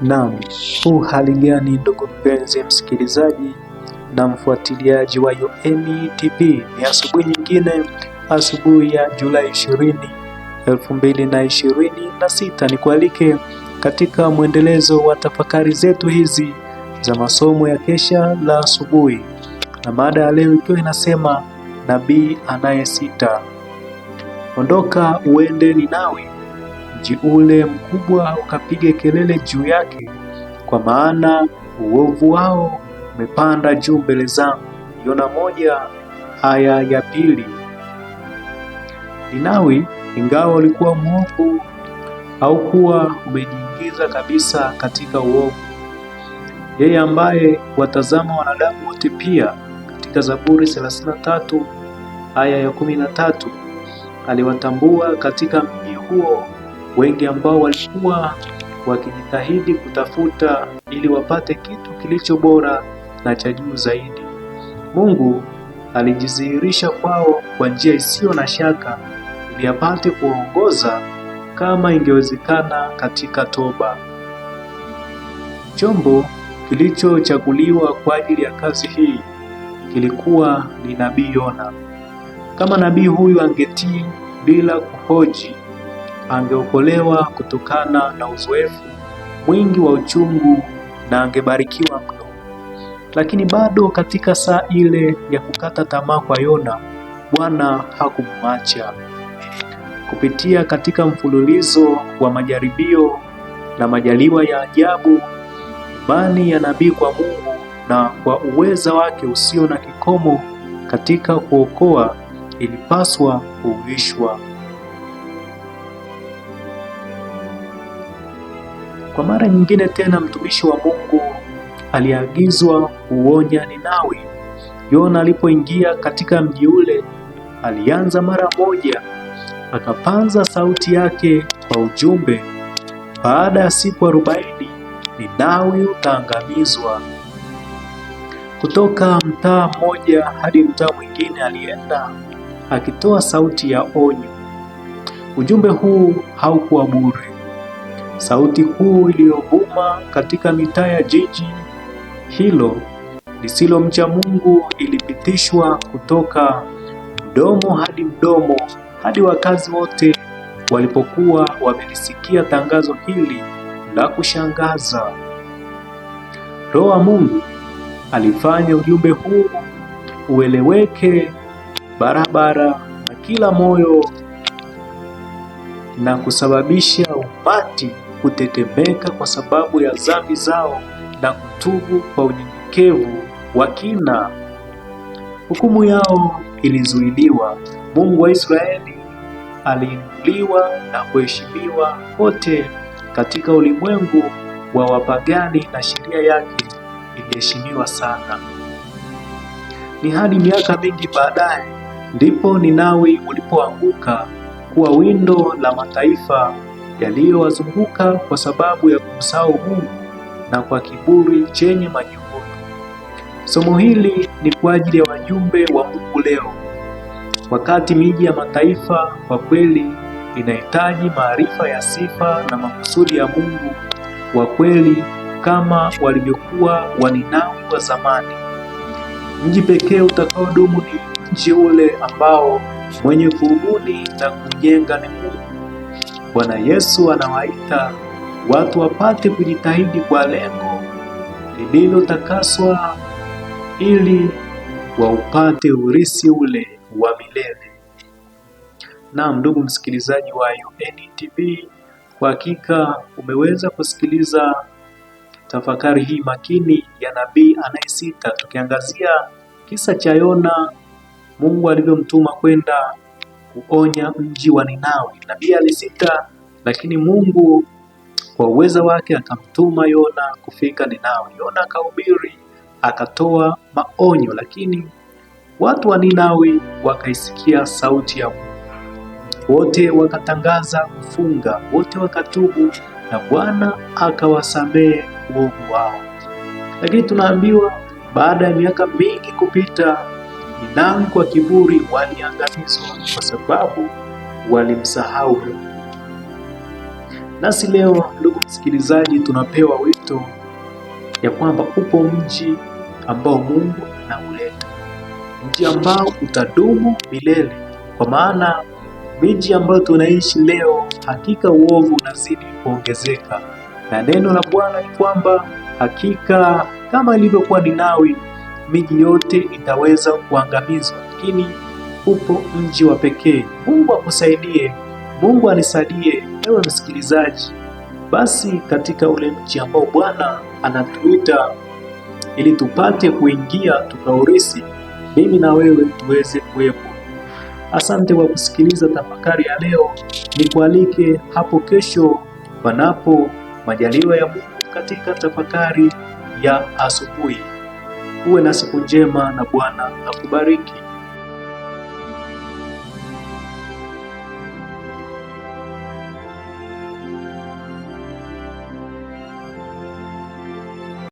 Naam, hali gani ndugu mpenzi msikilizaji na mfuatiliaji wa UoN TV? Ni asubuhi nyingine, asubuhi ya Julai 20, 2026. Nikualike katika mwendelezo wa tafakari zetu hizi za masomo ya kesha la asubuhi, na mada ya leo ikiwa inasema nabii anayesita. Ondoka uende Ninawi, mji ule mkubwa, ukapige kelele juu yake, kwa maana uovu wao umepanda juu mbele zangu. Yona 1:2. Ninawi, ingawa ulikuwa mwovu, haukuwa umejiingiza kabisa katika uovu. Yeye ambaye watazama wanadamu wote pia, katika Zaburi 33:13 aliwatambua katika mji huo wengi ambao walikuwa wakijitahidi kutafuta ili wapate kitu kilicho bora na cha juu zaidi. Mungu alijidhihirisha kwao kwa njia isiyo na shaka ili apate kuongoza kama ingewezekana katika toba. Chombo kilichochaguliwa kwa ajili ya kazi hii kilikuwa ni nabii Yona. Kama nabii huyu angetii bila kuhoji, angeokolewa kutokana na uzoefu mwingi wa uchungu na angebarikiwa mno. Lakini bado katika saa ile ya kukata tamaa kwa Yona, Bwana hakumwacha. Kupitia katika mfululizo wa majaribio na majaliwa ya ajabu, imani ya nabii kwa Mungu na kwa uweza wake usio na kikomo katika kuokoa ilipaswa kuhuishwa. Kwa mara nyingine tena mtumishi wa Mungu aliagizwa kuonya Ninawi. Yona alipoingia katika mji ule, alianza mara moja, akapaza sauti yake kwa ujumbe, baada ya siku 40 Ninawi utaangamizwa. Kutoka mtaa mmoja hadi mtaa mwingine alienda akitoa sauti ya onyo. Ujumbe huu haukuwa bure. Sauti kuu iliyovuma katika mitaa ya jiji hilo lisilomcha Mungu ilipitishwa kutoka mdomo hadi mdomo, hadi wakazi wote walipokuwa wamelisikia tangazo hili la kushangaza. Roho wa Mungu alifanya ujumbe huu ueleweke barabara na kila moyo na kusababisha umati kutetemeka kwa sababu ya dhambi zao na kutubu kwa unyenyekevu wa kina. Hukumu yao ilizuiliwa. Mungu wa Israeli aliinuliwa na kuheshimiwa kote katika ulimwengu wa wapagani, na sheria yake iliheshimiwa sana. Ni hadi miaka mingi baadaye ndipo Ninawi ulipoanguka kuwa windo la mataifa yaliyowazunguka kwa sababu ya kumsahau Mungu na kwa kiburi chenye majivuno. Somo hili ni kwa ajili ya wajumbe wa Mungu leo. Wakati miji ya mataifa kwa kweli inahitaji maarifa ya sifa na makusudi ya Mungu wa kweli kama walivyokuwa Waninawi wa zamani. Mji pekee utakaodumu ni mji ule ambao mwenye kuubuni na kujenga ni Mungu. Bwana Yesu anawaita watu wapate kujitahidi kwa lengo lililotakaswa ili waupate urithi ule wa milele. Naam, ndugu msikilizaji wa UoN TV, kwa hakika umeweza kusikiliza tafakari hii makini ya nabii anayesita, tukiangazia kisa cha Yona, Mungu alivyomtuma kwenda kuonya mji wa Ninawi. Nabii alisita, lakini Mungu kwa uweza wake akamtuma Yona kufika Ninawi. Yona akahubiri, akatoa maonyo, lakini watu wa Ninawi wakaisikia sauti ya Mungu. Wote wakatangaza kufunga, wote wakatubu, na Bwana akawasamehe uovu wao. Lakini tunaambiwa baada ya miaka mingi kupita, Ninawi kwa kiburi waliangamizwa kwa sababu walimsahau Mungu. Nasi leo, ndugu msikilizaji, tunapewa wito ya kwamba upo mji ambao Mungu anauleta, mji ambao utadumu milele. Kwa maana miji ambayo tunaishi leo, hakika uovu unazidi kuongezeka, na neno la Bwana ni kwamba hakika kama ilivyokuwa Ninawi, miji yote itaweza kuangamizwa, lakini upo mji wa pekee. Mungu akusaidie, Mungu anisaidie ewe msikilizaji, basi katika ule mji ambao Bwana anatuita ili tupate kuingia tukaurisi, mimi na wewe tuweze kuwepo. Asante kwa kusikiliza tafakari ya leo. Nikualike hapo kesho, panapo majaliwa ya Mungu, katika tafakari ya asubuhi. Uwe na siku njema na Bwana akubariki.